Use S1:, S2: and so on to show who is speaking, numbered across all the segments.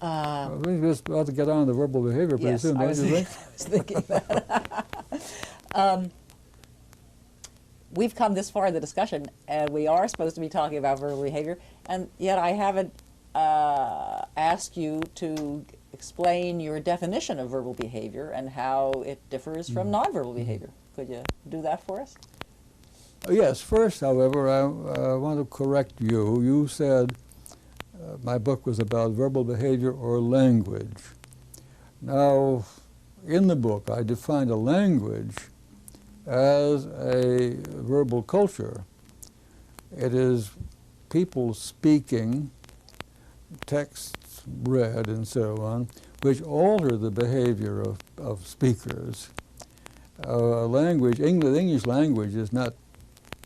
S1: We just ought to get on to verbal behavior pretty soon, don't you think?
S2: I was thinking that. We've come this far in the discussion, and we are supposed to be talking about verbal behavior, and yet I haven't asked you to explain your definition of verbal behavior and how it differs from nonverbal behavior. Could you do that for us?
S1: Yes. First, however, I want to correct you. You said my book was about verbal behavior or language. Now, in the book, I defined a language as a verbal culture. It is people speaking, texts read, and so on, which alter the behavior of speakers. Language, the English language is not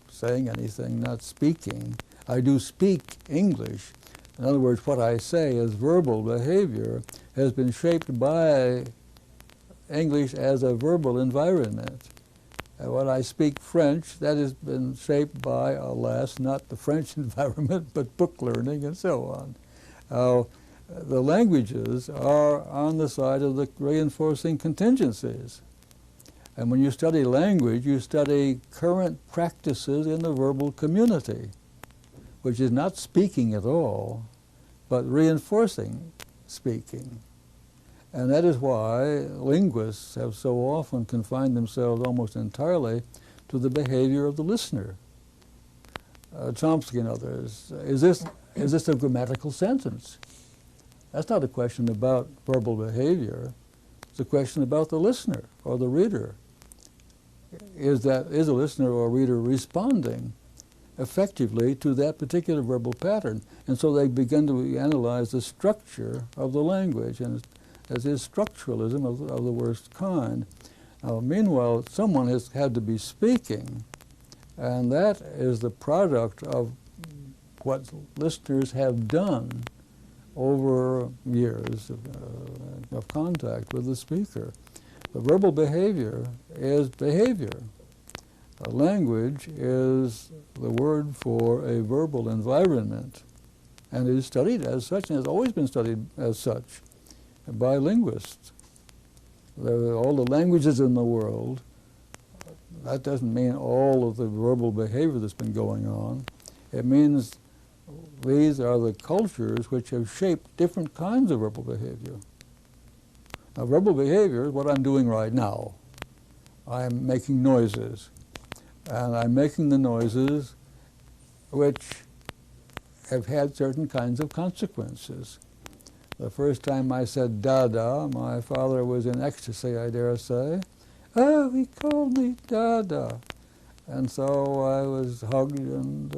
S1: saying anything, not speaking. I do speak English. In other words, what I say as verbal behavior has been shaped by English as a verbal environment. When I speak French, that has been shaped by, alas, not the French environment, but book learning and so on. The languages are on the side of the reinforcing contingencies. And when you study language, you study current practices in the verbal community, which is not speaking at all, but reinforcing speaking. And that is why linguists have so often confined themselves almost entirely to the behavior of the listener. Chomsky and others, is this a grammatical sentence? That's not a question about verbal behavior. It's a question about the listener or the reader. Is a listener or reader responding effectively to that particular verbal pattern? And so they begin to analyze the structure of the language, and as is structuralism of the worst kind. Now, meanwhile, someone has had to be speaking, and that is the product of what listeners have done over years of contact with the speaker. The verbal behavior is behavior. Language is the word for a verbal environment, and it is studied as such, and has always been studied as such by linguists. All the languages in the world, that doesn't mean all of the verbal behavior that's been going on. It means these are the cultures which have shaped different kinds of verbal behavior. Now, verbal behavior is what I'm doing right now. I'm making noises, and I'm making the noises which have had certain kinds of consequences. The first time I said Dada, my father was in ecstasy, I dare say. Oh, he called me Dada. And so I was hugged and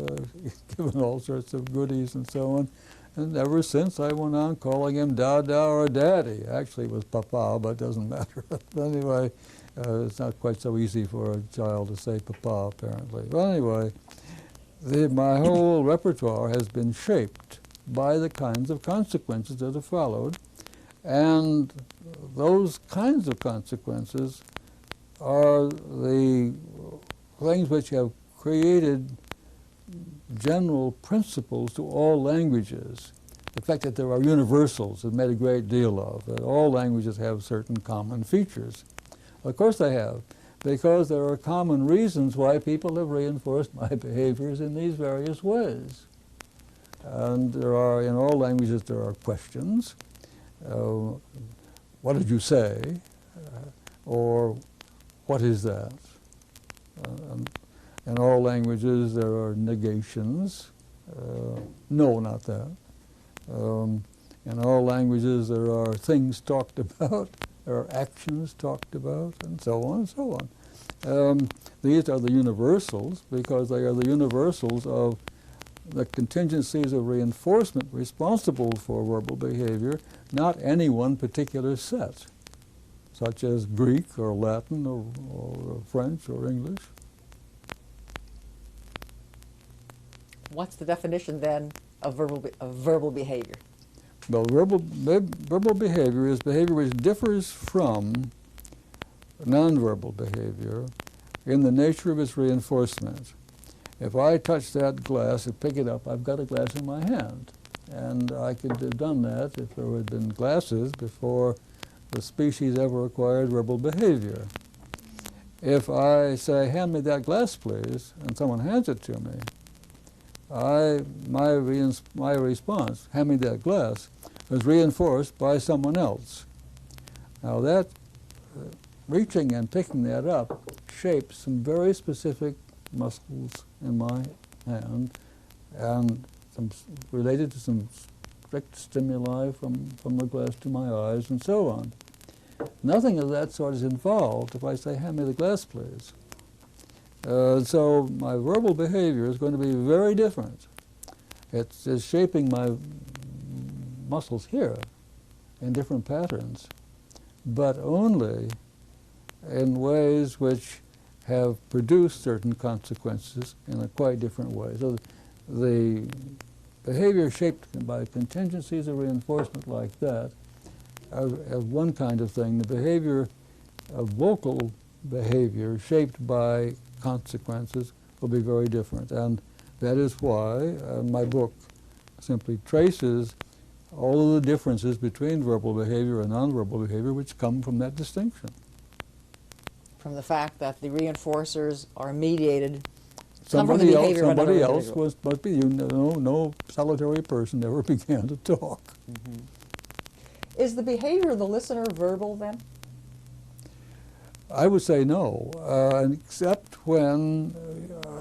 S1: given all sorts of goodies and so on. And ever since, I went on calling him Dada or Daddy. Actually, it was Papa, but it doesn't matter. But anyway, it's not quite so easy for a child to say Papa, apparently. But anyway, my whole repertoire has been shaped by the kinds of consequences that have followed. And those kinds of consequences are the things which have created general principles to all languages. The fact that there are universals is made a great deal of, that all languages have certain common features. Of course they have, because there are common reasons why people have reinforced my behaviors in these various ways. And there are, in all languages, there are questions. What did you say? Or what is that? In all languages, there are negations. No, not that. In all languages, there are things talked about, there are actions talked about, and so on and so on. These are the universals because they are the universals of the contingencies of reinforcement responsible for verbal behavior, not any one particular set, such as Greek or Latin or French or English.
S2: What's the definition then of verbal behavior?
S1: Well, verbal behavior is behavior which differs from nonverbal behavior in the nature of its reinforcement. If I touch that glass and pick it up, I've got a glass in my hand. and I could have done that if there had been glasses before the species ever acquired verbal behavior. If I say, hand me that glass, please, and someone hands it to me, my response, hand me that glass, was reinforced by someone else. Now that reaching and picking that up shapes some very specific muscles in my hand and related to some strict stimuli from the glass to my eyes and so on. Nothing of that sort is involved if I say, hand me the glass, please. So my verbal behavior is going to be very different. It's shaping my muscles here in different patterns, but only in ways which have produced certain consequences in a quite different way. So the behavior shaped by contingencies of reinforcement like that as one kind of thing. The behavior of vocal behavior shaped by consequences will be very different. And that is why my book simply traces all of the differences between verbal behavior and nonverbal behavior which come from that distinction.
S2: From the fact that the reinforcers are mediated.
S1: Somebody else must be, no solitary person ever began to talk.
S2: Mm-hmm. Is the behavior of the listener verbal then?
S1: I would say no, except when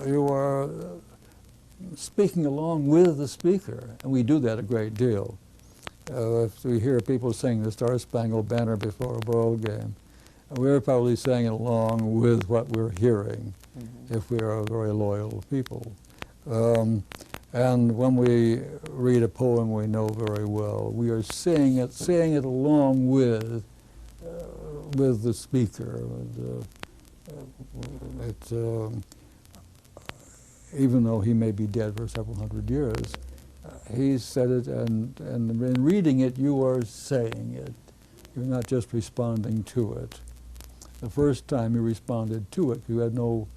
S1: you are speaking along with the speaker, and we do that a great deal. If we hear people sing the Star Spangled Banner before a ball game, we're probably saying it along with what we're hearing, mm-hmm. if we are very loyal people. And when we read a poem we know very well, we are saying it along with the speaker. Even though he may be dead for several hundred years, he said it, and in reading it, you are saying it. You're not just responding to it. The first time you responded to it, you had no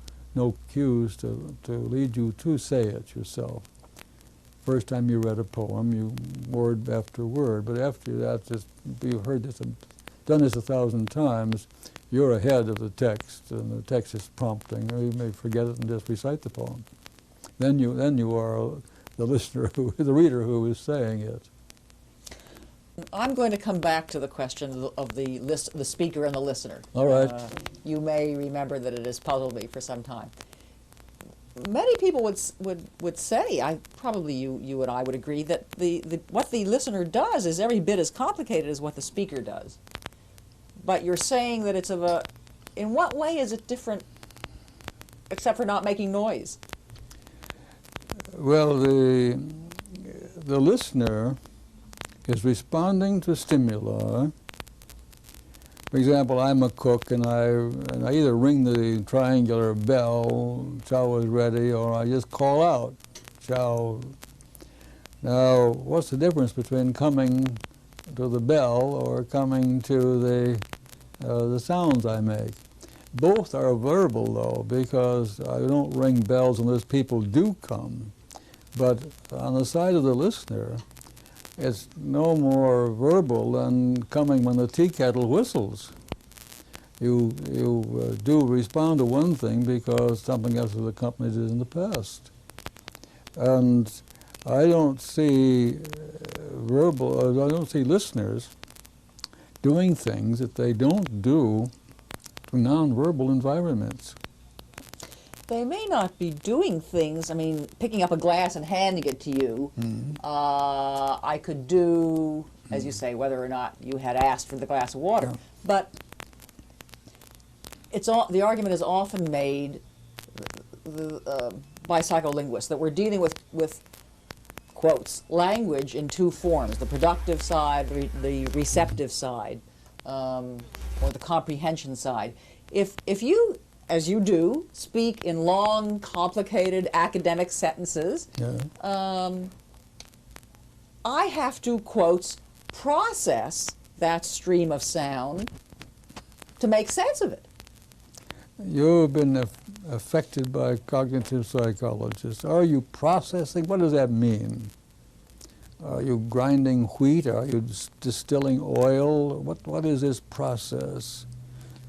S1: cues to lead you to say it yourself. First time you read a poem, you word after word, but after that, you've heard this and done this 1,000 times, you're ahead of the text, and the text is prompting, or you may forget it and just recite the poem. Then you are the listener, the reader who is saying it.
S2: I'm going to come back to the question of the speaker and the listener.
S1: All right.
S2: You may remember that it has puzzled me for some time. Many people would say, probably you and I would agree, that what the listener does is every bit as complicated as what the speaker does. But you're saying that it's in what way is it different, except for not making noise?
S1: Well, the listener is responding to stimuli. For example, I'm a cook, and I either ring the triangular bell, chow is ready, or I just call out, chow. Now, what's the difference between coming to the bell or coming to the sounds I make? Both are verbal, though, because I don't ring bells unless people do come. But on the side of the listener, it's no more verbal than coming when the tea kettle whistles. You do respond to one thing because something else has accompanied it in the past. And I don't see I don't see listeners doing things that they don't do to nonverbal environments.
S2: They may not be doing things, I mean, picking up a glass and handing it to you, mm-hmm. I could do, as you say, whether or not you had asked for the glass of water. Yeah. But the argument is often made by psycholinguists that we're dealing with quotes, language in two forms, the productive side, the receptive side, or the comprehension side. If you, as you do, speak in long, complicated academic sentences, yeah. I have to, quotes, process that stream of sound to make sense of it.
S1: You've been affected by cognitive psychologists. Are you processing? What does that mean? Are you grinding wheat? Are you distilling oil? What is this process?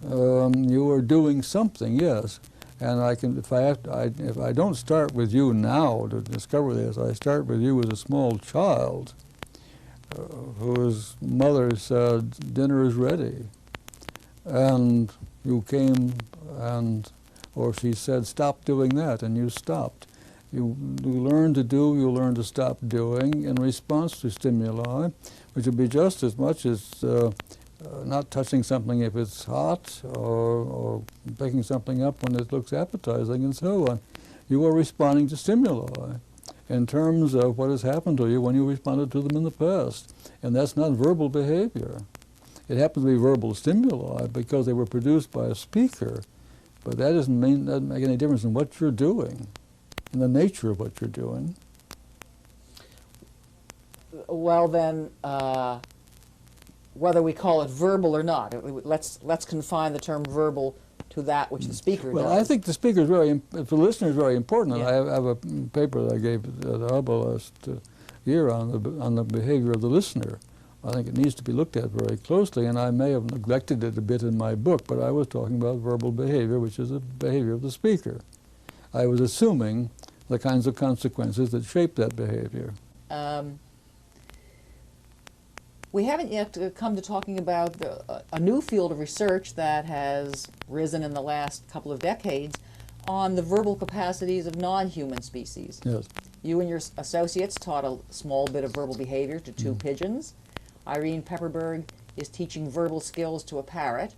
S1: You are doing something, yes. And I can, if I don't start with you now to discover this, I start with you as a small child whose mother said, "Dinner is ready," and you came and, or she said, "Stop doing that," and you stopped. You learn to do, you learn to stop doing in response to stimuli, which would be just as much as not touching something if it's hot, or picking something up when it looks appetizing, and so on. You are responding to stimuli in terms of what has happened to you when you responded to them in the past. And that's not verbal behavior. It happens to be verbal stimuli because they were produced by a speaker, but that doesn't make any difference in what you're doing, in the nature of what you're doing.
S2: Well then, whether we call it verbal or not, let's confine the term verbal to that which the speaker
S1: Well,
S2: does.
S1: I think the speaker is very, for the listener is very important.
S2: Yeah.
S1: I have a paper that I gave at the Hubble last year on the behavior of the listener. I think it needs to be looked at very closely, and I may have neglected it a bit in my book, but I was talking about verbal behavior, which is the behavior of the speaker. I was assuming the kinds of consequences that shape that behavior.
S2: We haven't yet come to talking about a new field of research that has risen in the last couple of decades on the verbal capacities of non-human species.
S1: Yes.
S2: You and your associates taught a small bit of verbal behavior to two pigeons. Irene Pepperberg is teaching verbal skills to a parrot.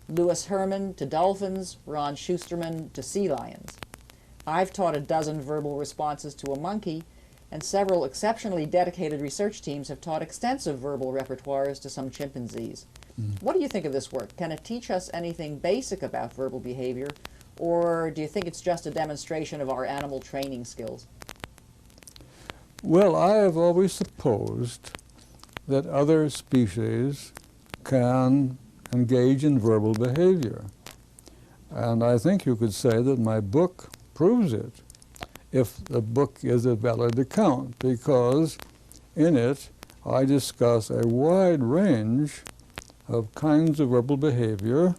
S2: Louis Herman to dolphins. Ron Schusterman to sea lions. I've taught a dozen verbal responses to a monkey, and several exceptionally dedicated research teams have taught extensive verbal repertoires to some chimpanzees. What do you think of this work? Can it teach us anything basic about verbal behavior, or do you think it's just a demonstration of our animal training skills?
S1: Well, I have always supposed that other species can engage in verbal behavior. And I think you could say that my book proves it, if the book is a valid account, because in it I discuss a wide range of kinds of verbal behavior,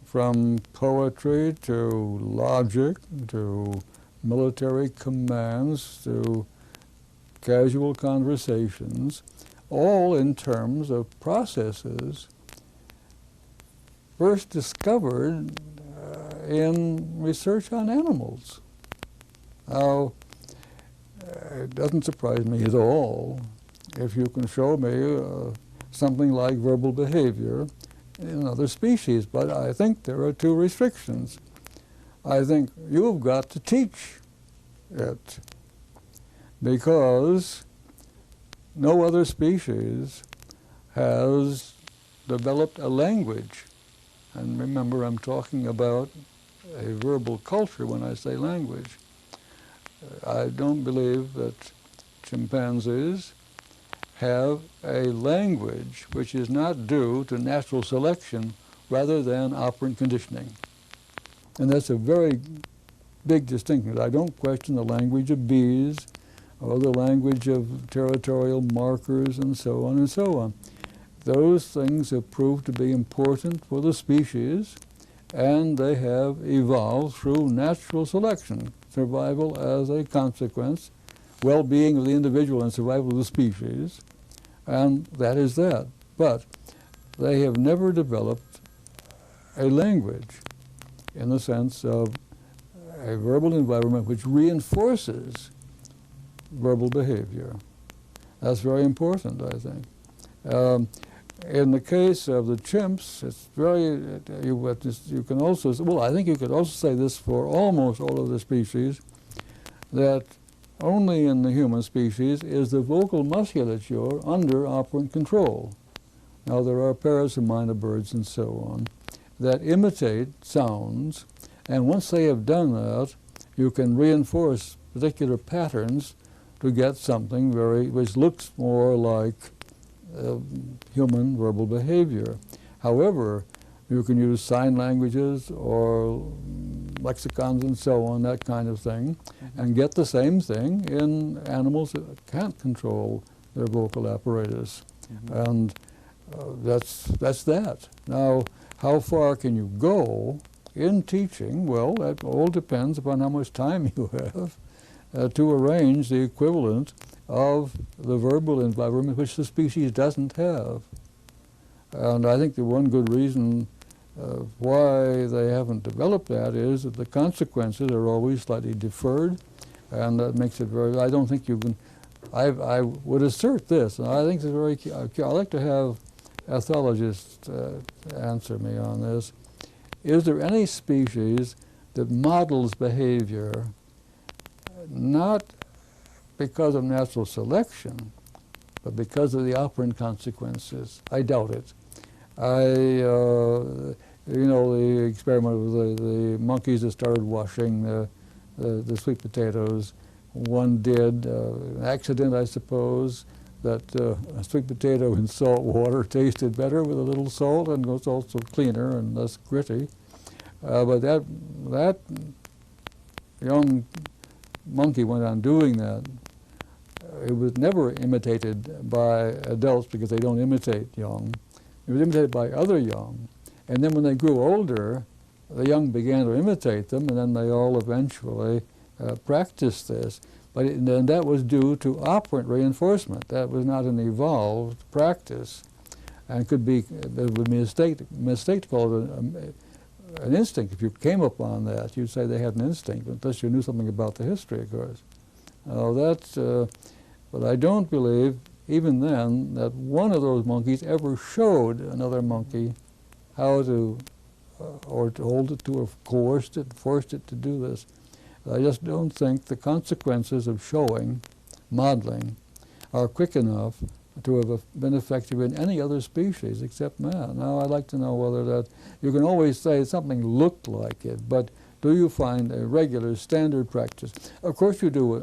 S1: from poetry to logic to military commands to casual conversations, all in terms of processes first discovered in research on animals. Now, it doesn't surprise me at all if you can show me something like verbal behavior in other species, but I think there are two restrictions. I think you've got to teach it, because no other species has developed a language. And remember, I'm talking about a verbal culture when I say language. I don't believe that chimpanzees have a language which is not due to natural selection rather than operant conditioning. And that's a very big distinction. I don't question the language of bees or the language of territorial markers and so on and so on. Those things have proved to be important for the species, and they have evolved through natural selection, survival as a consequence, well-being of the individual and survival of the species, and that is that. But they have never developed a language in the sense of a verbal environment which reinforces verbal behavior. That's very important, I think. In the case of the chimps, it's very, you can also, well, I think you could also say this for almost all of the species, that only in the human species is the vocal musculature under operant control. Now, there are parrots and minor birds and so on that imitate sounds, and once they have done that, you can reinforce particular patterns to get something which looks more like human verbal behavior. However, You can use sign languages or lexicons and so on, that kind of thing, and get the same thing in animals that can't control their vocal apparatus. And that's that. Now, how far can you go in teaching? Well, that all depends upon how much time you have to arrange the equivalent of the verbal environment which the species doesn't have. And I think the one good reason why they haven't developed that is that the consequences are always slightly deferred, and that makes it very, I don't think you can, I would assert this, and I think it's very, I like to have ethologists answer me on this. Is there any species that models behavior not because of natural selection, but because of the operant consequences? I doubt it. You know, the experiment with the monkeys that started washing the sweet potatoes. One did, an accident, I suppose, that a sweet potato in salt water tasted better with a little salt and was also cleaner and less gritty. But that young monkey went on doing that. It was never imitated by adults because they don't imitate young. It was imitated by other young. And then when they grew older, the young began to imitate them, and then they all eventually practiced this. But then that was due to operant reinforcement. That was not an evolved practice, and could be, it would be a mistake to call it an instinct. If you came upon that, you'd say they had an instinct, unless you knew something about the history, of course. But I don't believe, even then, that one of those monkeys ever showed another monkey how to, or to hold it to, or coerced it, forced it to do this. I just don't think the consequences of showing, modeling, are quick enough to have been effective in any other species except man. Now, I'd like to know whether that, you can always say something looked like it, but do you find a regular standard practice? Of course you do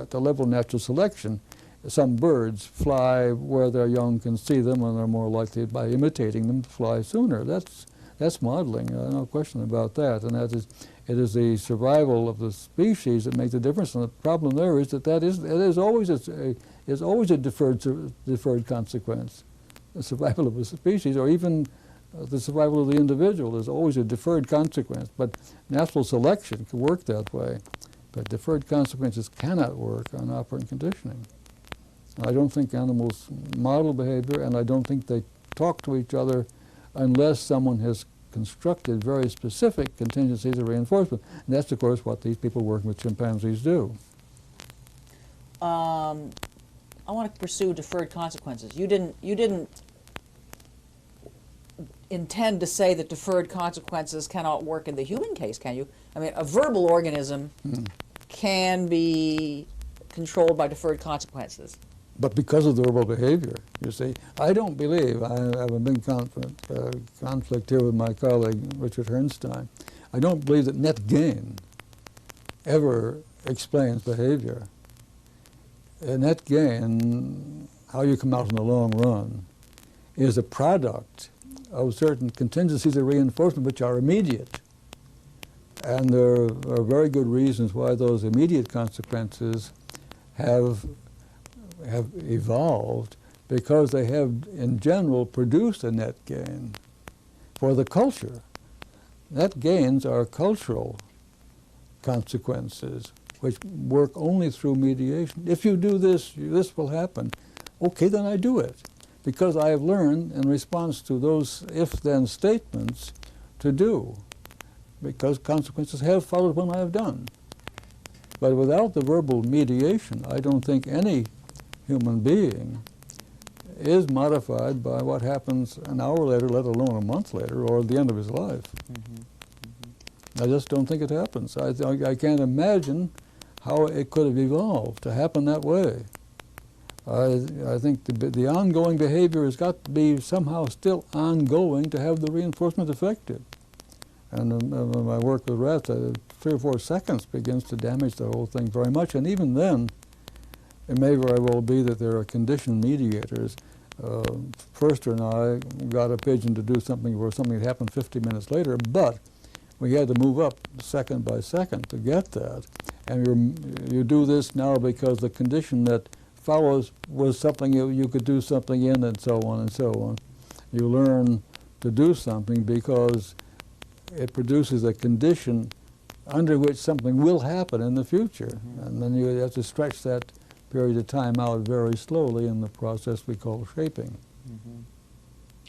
S1: at the level of natural selection. Some birds fly where their young can see them, and they're more likely, by imitating them, to fly sooner. That's modeling, no question about that. And that is, it is the survival of the species that makes the difference. And the problem there is that it is always a deferred consequence. The survival of a species, or even the survival of the individual, is always a deferred consequence. But natural selection can work that way. But deferred consequences cannot work on operant conditioning. I don't think animals model behavior, and I don't think they talk to each other unless someone has constructed very specific contingencies of reinforcement. And that's, of course, what these people working with chimpanzees do.
S2: I want to pursue deferred consequences. You didn't intend to say that deferred consequences cannot work in the human case, can you? I mean, a verbal organism can be controlled by deferred consequences.
S1: But because of the verbal behavior, you see. I don't believe, I have a big conflict here with my colleague, Richard Herrnstein. I don't believe that net gain ever explains behavior. Net gain, how you come out in the long run, is a product of certain contingencies of reinforcement which are immediate. And there are very good reasons why those immediate consequences have evolved, because they have, in general, produced a net gain for the culture. Net gains are cultural consequences which work only through mediation. If you do this, this will happen. Okay, then I do it, because I have learned in response to those if-then statements to do, because consequences have followed when I have done. But without the verbal mediation, I don't think any human being is modified by what happens an hour later, let alone a month later, or at the end of his life. I just don't think it happens. I can't imagine how it could have evolved to happen that way. I think the ongoing behavior has got to be somehow still ongoing to have the reinforcement effective. And my work with rats, 3 or 4 seconds begins to damage the whole thing very much. And even then, it may very well be that there are conditioned mediators. Forster and I got a pigeon to do something where something happened 50 minutes later, but we had to move up second by second to get that. And you do this now because the condition that follows was something you could do something in, and so on and so on. You learn to do something because it produces a condition under which something will happen in the future. And then you have to stretch that period of time out very slowly in the process we call shaping.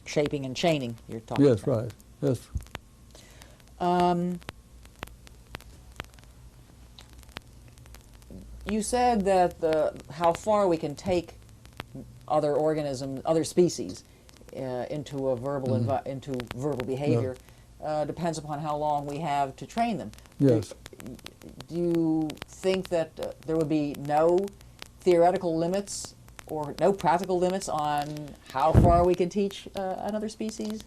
S2: Shaping and chaining, you're talking
S1: Yes,
S2: about.
S1: right. Yes.
S2: You said that how far we can take other organisms, other species, into a verbal into verbal behavior depends upon how long we have to train them.
S1: Yes.
S2: Do you think that there would be no theoretical limits or no practical limits on how far we can teach another species?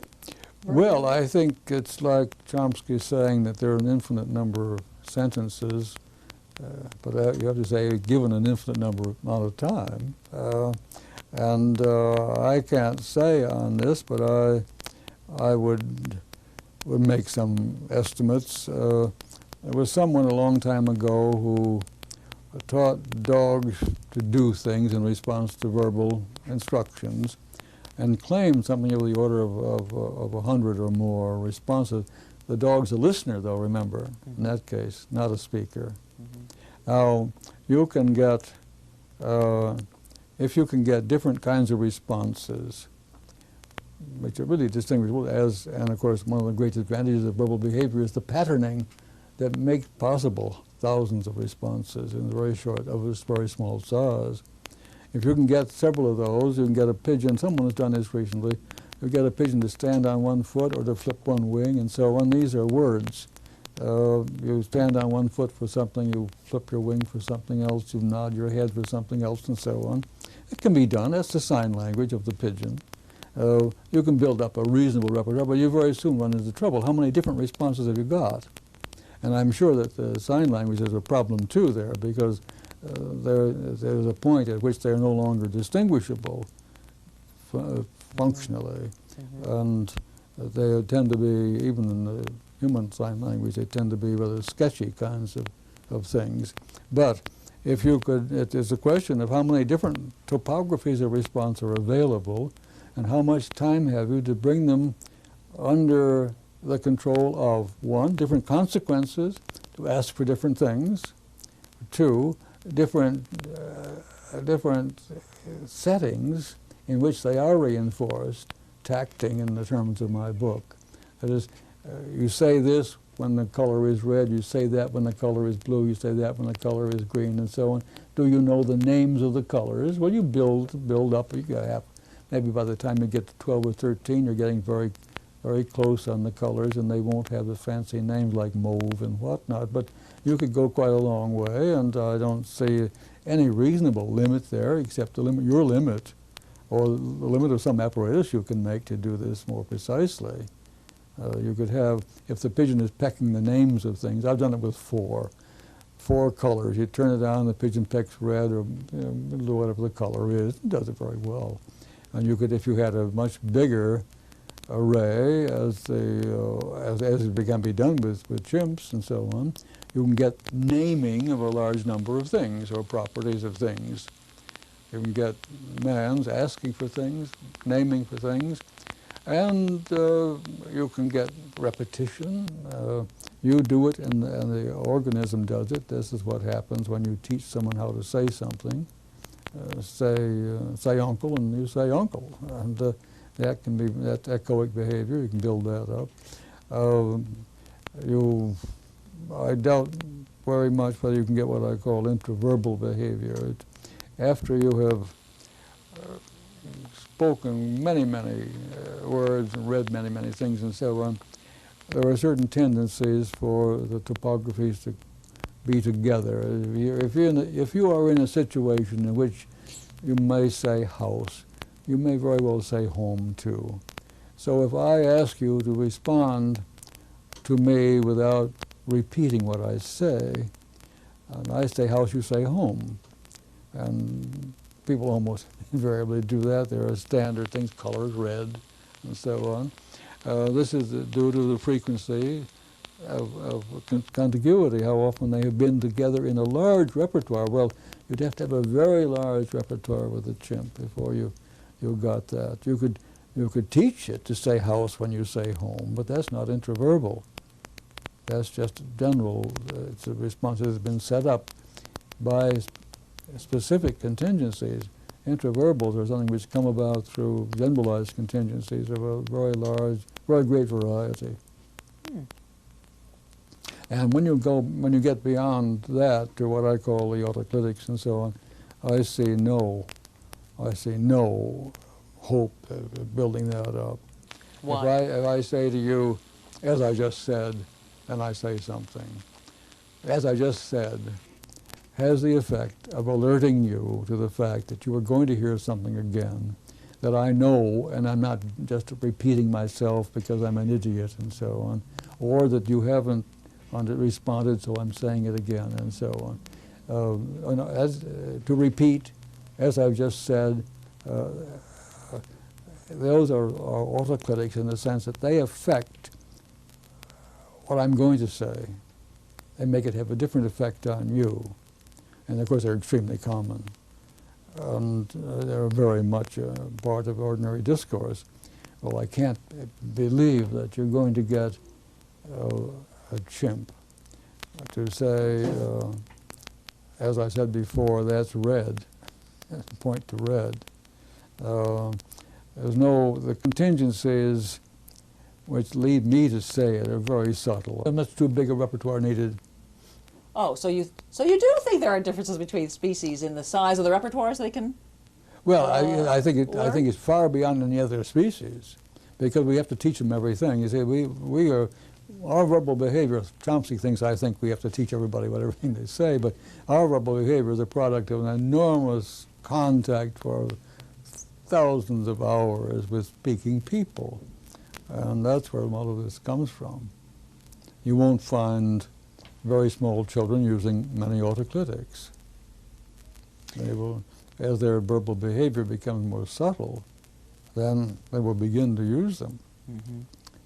S1: Well, I think it's like Chomsky saying that there are an infinite number of sentences, but you have to say given an infinite amount of time. And I can't say on this, but I would make some estimates. There was someone a long time ago who taught dogs to do things in response to verbal instructions, and claimed something of the order of 100 or more responses. The dog's a listener, though, remember, in that case, not a speaker. Now, you can get, if you can get different kinds of responses, which are really distinguishable, and of course one of the great advantages of verbal behavior is the patterning that makes possible thousands of responses in a very small size. If you can get several of those, you can get a pigeon, someone has done this recently, you get a pigeon to stand on one foot or to flip one wing and so on. These are words. You stand on one foot for something, you flip your wing for something else, you nod your head for something else, and so on. It can be done. That's the sign language of the pigeon. You can build up a reasonable repertoire, but you very soon run into trouble. How many different responses have you got? And I'm sure that the sign language is a problem too there, because there's a point at which they're no longer distinguishable functionally. And they tend to be, even in the human sign language, they tend to be rather sketchy kinds of things. But if you could, it is a question of how many different topographies of response are available, and how much time have you to bring them under the control of, one, different consequences, to ask for different things, two, different settings in which they are reinforced, tacting in the terms of my book. That is, you say this when the color is red, you say that when the color is blue, you say that when the color is green, and so on. Do you know the names of the colors? Well, you build up. You have, maybe by the time you get to 12 or 13, you're getting very close on the colors, and they won't have the fancy names like mauve and whatnot. But you could go quite a long way, and I don't see any reasonable limit there, except your limit, or the limit of some apparatus you can make to do this more precisely. You could have, if the pigeon is pecking the names of things, I've done it with four colors. You turn it on, the pigeon pecks red or whatever the color is. It does it very well. And you could, if you had a much bigger array, as it can be done with chimps and so on, you can get naming of a large number of things or properties of things. You can get Mands asking for things, naming for things, and you can get repetition. You do it and the organism does it. This is what happens when you teach someone how to say something. Say uncle, and you say uncle. And that can be that echoic behavior. You can build that up. I doubt very much whether you can get what I call intraverbal behavior. After you have spoken many words and read many things and so on, there are certain tendencies for the topographies to be together. If you are in a situation in which you may say house, you may very well say home too. So if I ask you to respond to me without repeating what I say, and I say house, you say home, and people almost invariably do that. There are standard things, colors, red, and so on. This is due to the frequency of contiguity, how often they have been together in a large repertoire. Well, you'd have to have a very large repertoire with a chimp before you got that. You could teach it to say house when you say home, but that's not intraverbal. That's just general. It's a response that has been set up by specific contingencies. Intraverbals are something which come about through generalized contingencies of a very large, very great variety. And when you get beyond that to what I call the autoclitics and so on, I see no hope of building that up.
S2: Why?
S1: If I say to you, as I just said, and I say something, as I just said, has the effect of alerting you to the fact that you are going to hear something again that I know, and I'm not just repeating myself because I'm an idiot and so on, or that you haven't responded, so I'm saying it again and so on. To repeat, as I've just said, those are autoclitics in the sense that they affect what I'm going to say. They make it have a different effect on you. And of course they're extremely common. And they're very much a part of ordinary discourse. Well, I can't believe that you're going to get a chimp to say, as I said before, that's red, point to red. The contingencies which lead me to say it are very subtle. And that's too big a repertoire needed.
S2: Oh, so you do think there are differences between species in the size of the repertoires they can?
S1: Well, I think it's far beyond any other species, because we have to teach them everything. You see, our verbal behavior. Chomsky thinks I think we have to teach everybody what everything they say, but our verbal behavior is a product of an enormous contact for thousands of hours with speaking people, and that's where a lot of this comes from. You won't find very small children using many autoclitics. They will, as their verbal behavior becomes more subtle, then they will begin to use them.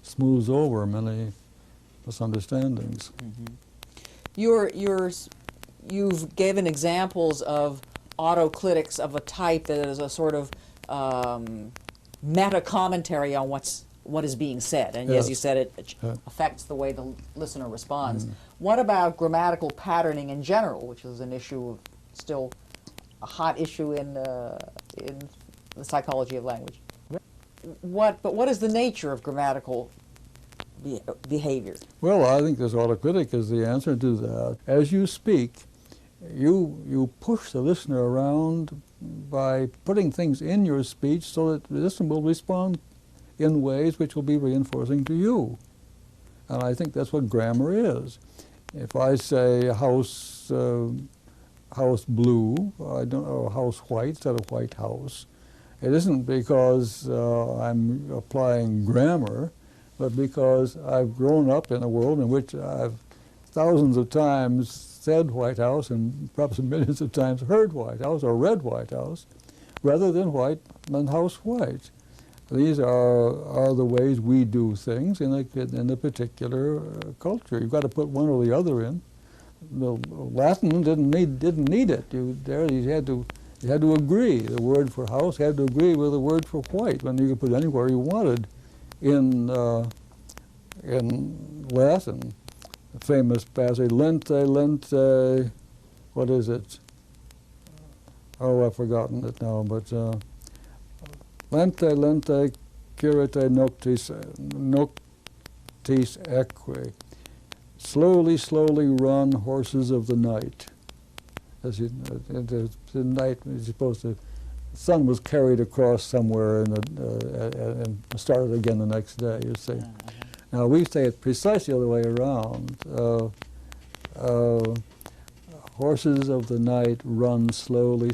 S1: Smooths over many misunderstandings.
S2: You've given examples of autoclitics of a type that is a sort of meta commentary on what is being said, and
S1: yes.
S2: as you said, it affects the way the listener responds. What about grammatical patterning in general, which is an issue of still a hot issue in the psychology of language? But what is the nature of grammatical behavior?
S1: Well, I think this autoclitic is the answer to that. As you speak, you push the listener around by putting things in your speech so that the listener will respond in ways which will be reinforcing to you. And I think that's what grammar is. If I say house blue, I don't know, house white instead of white house, it isn't because I'm applying grammar, but because I've grown up in a world in which I've thousands of times said White House and perhaps millions of times heard White House or read White House, rather than house white. These are the ways we do things in a particular culture. You've got to put one or the other in. The Latin didn't need it. You had to agree. The word for house had to agree with the word for white. When you could put anywhere you wanted in Latin. The famous passage, lente, what is it? Oh, I've forgotten it now, but lente curate noctis equi. Slowly run, horses of the night. As the night is supposed to, the sun was carried across somewhere and started again the next day, you see. Now we say it precisely the other way around. Horses of the night run slowly.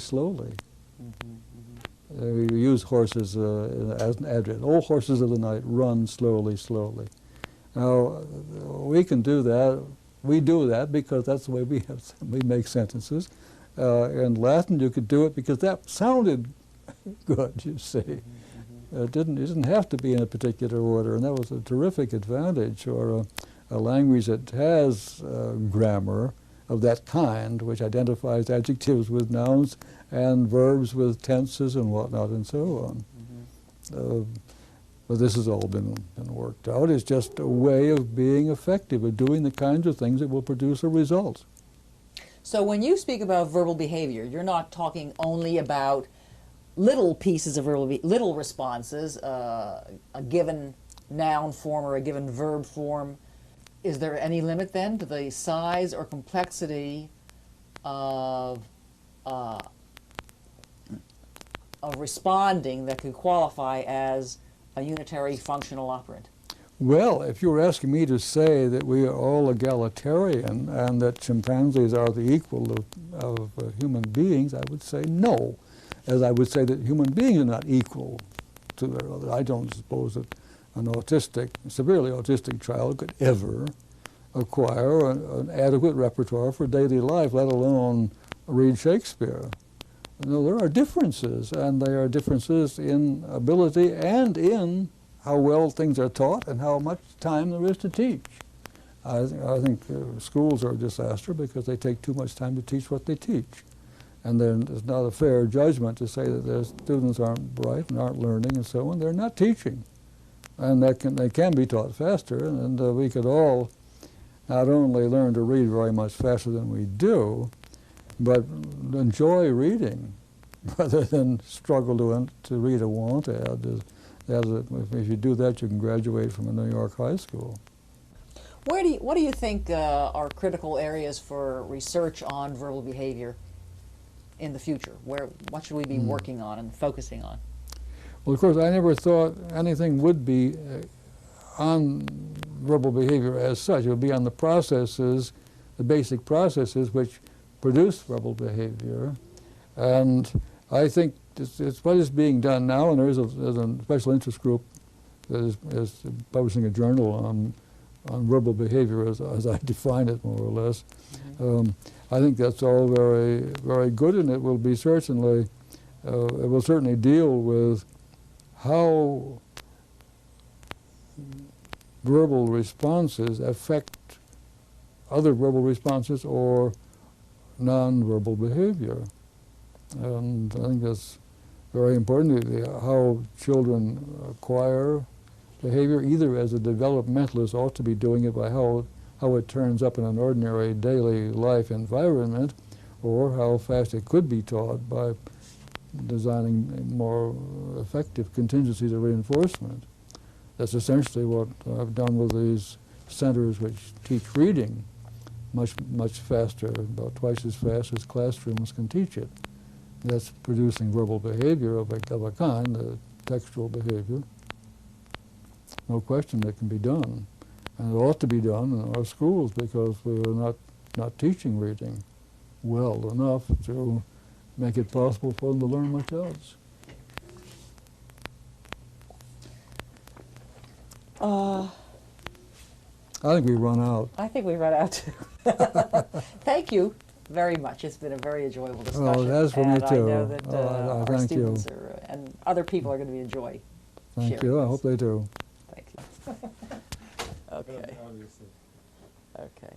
S1: We use horses as an adjective. All horses of the night run slowly. Now we can do that. We do that because that's the way we make sentences. In Latin, you could do it because that sounded good, you see. It didn't have to be in a particular order, and that was a terrific advantage. Or a language that has grammar of that kind, which identifies adjectives with nouns and verbs with tenses and whatnot and so on. But this has all been worked out. It's just a way of being effective, of doing the kinds of things that will produce a result.
S2: So when you speak about verbal behavior, you're not talking only about little pieces of little responses, a given noun form or a given verb form. Is there any limit then to the size or complexity of responding that could qualify as a unitary functional operant?
S1: Well, if you were asking me to say that we are all egalitarian and that chimpanzees are the equal of human beings, I would say no. As I would say that human beings are not equal to their other. I don't suppose that an severely autistic child could ever acquire an adequate repertoire for daily life, let alone read Shakespeare. No, there are differences, and there are differences in ability and in how well things are taught and how much time there is to teach. I think schools are a disaster because they take too much time to teach what they teach. And then it's not a fair judgment to say that their students aren't bright and aren't learning and so on. They're not teaching. And they can be taught faster, and we could all not only learn to read very much faster than we do, but enjoy reading rather than struggle to read a want ad. If you do that, you can graduate from a New York high school.
S2: What do you think are critical areas for research on verbal behavior in the future? What should we be working on and focusing on?
S1: Well, of course, I never thought anything would be on verbal behavior as such. It would be on the processes, the basic processes which produce verbal behavior. And I think it's what is being done now, and there's a special interest group that is publishing a journal on verbal behavior as I define it, more or less. I think that's all very, very good, and it will be certainly, it will certainly deal with how verbal responses affect other verbal responses or non-verbal behavior. And I think that's very important, how children acquire behavior, either as a developmentalist ought to be doing it by how it turns up in an ordinary daily life environment, or how fast it could be taught by designing more effective contingencies of reinforcement. That's essentially what I've done with these centers which teach reading much faster, about twice as fast as classrooms can teach it. That's producing verbal behavior of a kind, textual behavior. No question that can be done. And it ought to be done in our schools because we are not teaching reading well enough to make it possible for them to learn much else. I think we run out.
S2: I think we run out too. Thank you very much. It's been a very enjoyable discussion.
S1: Oh, that's for me too.
S2: I know that our
S1: thank
S2: students
S1: you.
S2: and other people are going to enjoy
S1: Thank
S2: sharing
S1: you. I
S2: this.
S1: hope they do.
S2: Thank you. Okay.
S3: Obviously.
S2: Okay.